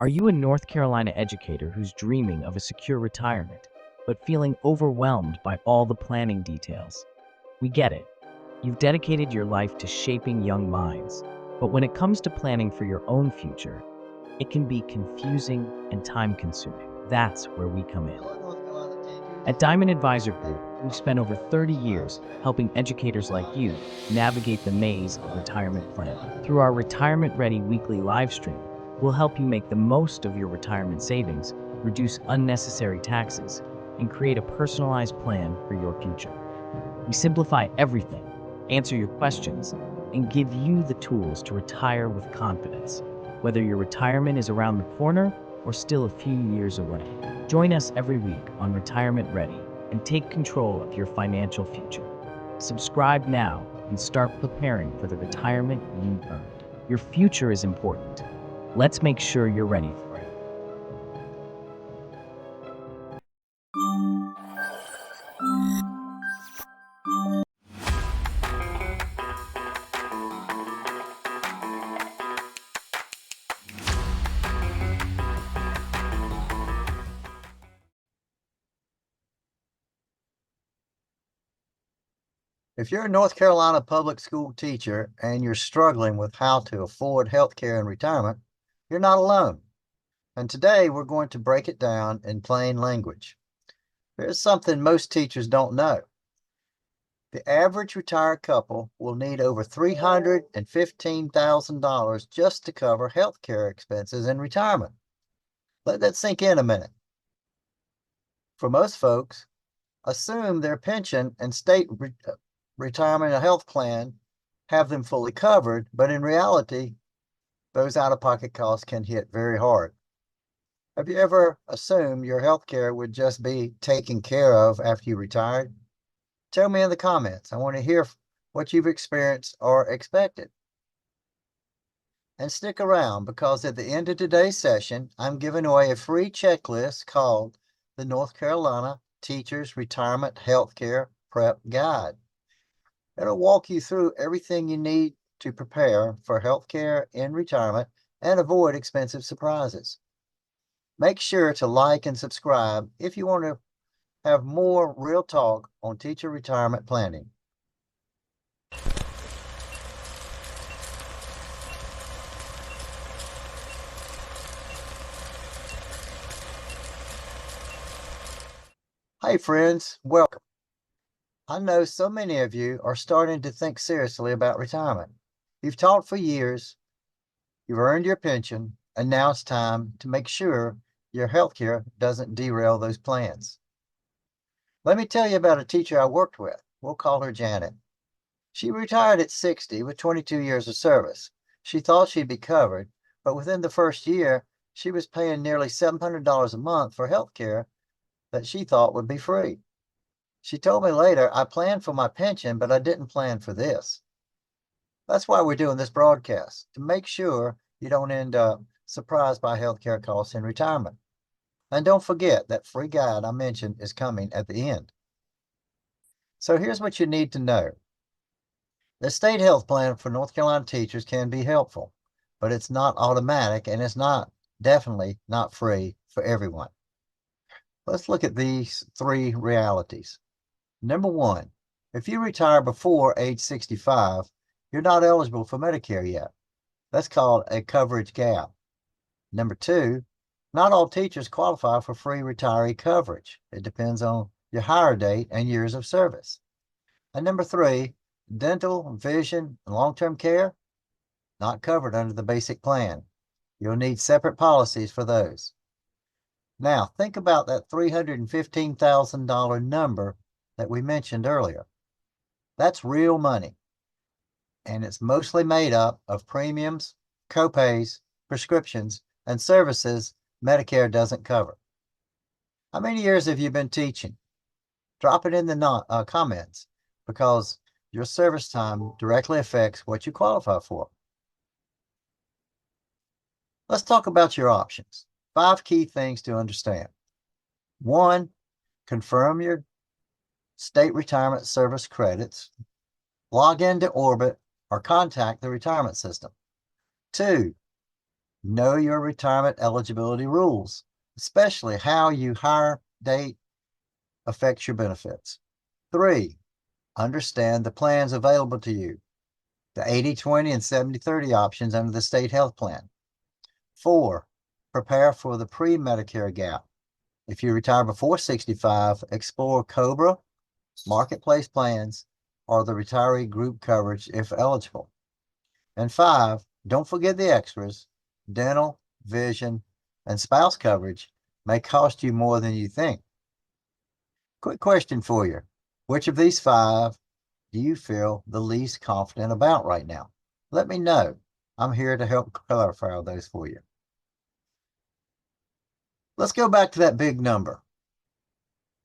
Are you a North Carolina educator who's dreaming of a secure retirement, but feeling overwhelmed by all the planning details? We get it. You've dedicated your life to shaping young minds, but when it comes to planning for your own future, it can be confusing and time-consuming. That's where we come in. At Diamond Advisor Group, we've spent over 30 years helping educators like you navigate the maze of retirement planning. Through our Retirement Ready weekly live stream, we'll help you make the most of your retirement savings, reduce unnecessary taxes, and create a personalized plan for your future. We simplify everything, answer your questions, and give you the tools to retire with confidence, whether your retirement is around the corner or still a few years away. Join us every week on Retirement Ready and take control of your financial future. Subscribe now and start preparing for the retirement you earned. Your future is important. Let's make sure you're ready for it. If you're a North Carolina public school teacher and you're struggling with how to afford health care in retirement, you're not alone. And today we're going to break it down in plain language. Here's something most teachers don't know. The average retired couple will need over $315,000 just to cover health care expenses in retirement. Let that sink in a minute. For most folks, assume their pension and state retirement and health plan have them fully covered, but in reality, those out-of-pocket costs can hit very hard. Have you ever assumed your health care would just be taken care of after you retired? Tell me in the comments. I want to hear what you've experienced or expected. And stick around, because at the end of today's session, I'm giving away a free checklist called the North Carolina Teachers Retirement Healthcare Prep Guide. It'll walk you through everything you need to prepare for healthcare in retirement and avoid expensive surprises. Make sure to like and subscribe if you want to have more real talk on teacher retirement planning. Hey friends, welcome. I know so many of you are starting to think seriously about retirement. You've taught for years, you've earned your pension, and now it's time to make sure your health care doesn't derail those plans. Let me tell you about a teacher I worked with. We'll call her Janet. She retired at 60 with 22 years of service. She thought she'd be covered, but within the first year, she was paying nearly $700 a month for health care that she thought would be free. She told me later, I planned for my pension, but I didn't plan for this. That's why we're doing this broadcast, to make sure you don't end up surprised by healthcare costs in retirement. And don't forget that free guide I mentioned is coming at the end. So here's what you need to know. The state health plan for North Carolina teachers can be helpful, but it's not automatic, and it's definitely not free for everyone. Let's look at these three realities. Number one, if you retire before age 65, you're not eligible for Medicare yet. That's called a coverage gap. Number two, not all teachers qualify for free retiree coverage. It depends on your hire date and years of service. And number three, dental, vision, and long-term care, not covered under the basic plan. You'll need separate policies for those. Now, think about that $315,000 number that we mentioned earlier. That's real money, and it's mostly made up of premiums, copays, prescriptions, and services Medicare doesn't cover. How many years have you been teaching? Drop it in the comments, because your service time directly affects what you qualify for. Let's talk about your options. 5 key things to understand. 1, confirm your state retirement service credits, log into Orbit, or contact the retirement system. 2, Know your retirement eligibility rules, especially how your hire date affects your benefits. 3, understand the plans available to you, the 80/20 and 70/30 options under the state health plan. 4, prepare for the pre-Medicare gap. If you retire before 65, explore COBRA, marketplace plans, or the retiree group coverage if eligible. And 5, don't forget the extras. Dental, vision, and spouse coverage may cost you more than you think. Quick question for you. Which of these 5 do you feel the least confident about right now? Let me know. I'm here to help clarify those for you. Let's go back to that big number.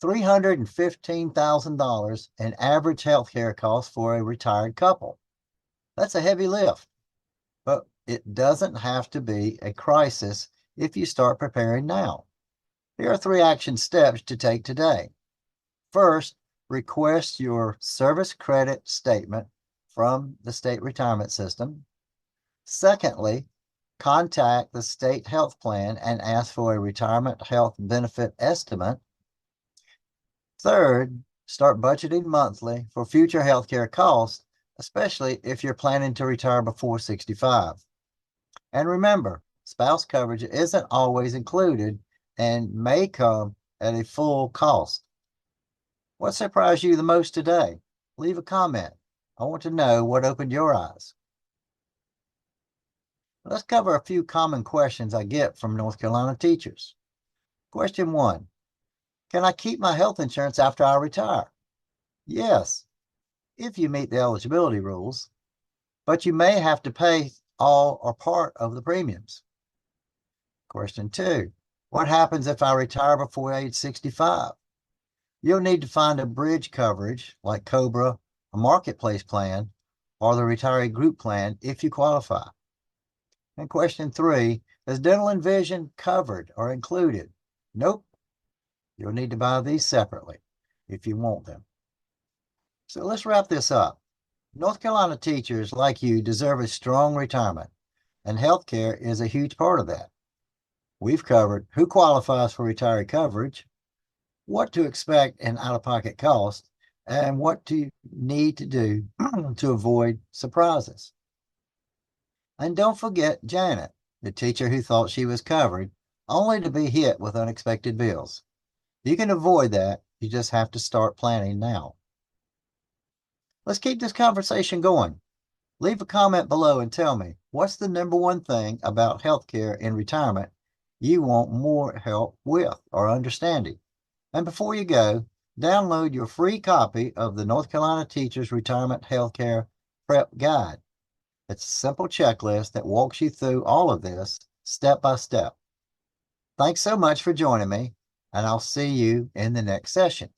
$315,000 in average healthcare costs for a retired couple. That's a heavy lift, but it doesn't have to be a crisis if you start preparing now. Here are 3 action steps to take today. First, request your service credit statement from the state retirement system. Secondly, contact the state health plan and ask for a retirement health benefit estimate. Third, start budgeting monthly for future healthcare costs, especially if you're planning to retire before 65. And remember, spouse coverage isn't always included and may come at a full cost. What surprised you the most today? Leave a comment. I want to know what opened your eyes. Let's cover a few common questions I get from North Carolina teachers. Question 1, can I keep my health insurance after I retire? Yes, if you meet the eligibility rules, but you may have to pay all or part of the premiums. Question 2, what happens if I retire before age 65? You'll need to find a bridge coverage like COBRA, a marketplace plan, or the retiree group plan if you qualify. And question 3, is dental and vision covered or included? Nope. You'll need to buy these separately if you want them. So let's wrap this up. North Carolina teachers like you deserve a strong retirement, and healthcare is a huge part of that. We've covered who qualifies for retiree coverage, what to expect in out-of-pocket costs, and what you need to do to avoid surprises. And don't forget Janet, the teacher who thought she was covered, only to be hit with unexpected bills. You can avoid that. You just have to start planning now. Let's keep this conversation going. Leave a comment below and tell me, what's the number one thing about healthcare in retirement you want more help with or understanding? And before you go, download your free copy of the North Carolina Teachers Retirement Healthcare Prep Guide. It's a simple checklist that walks you through all of this step by step. Thanks so much for joining me, and I'll see you in the next session.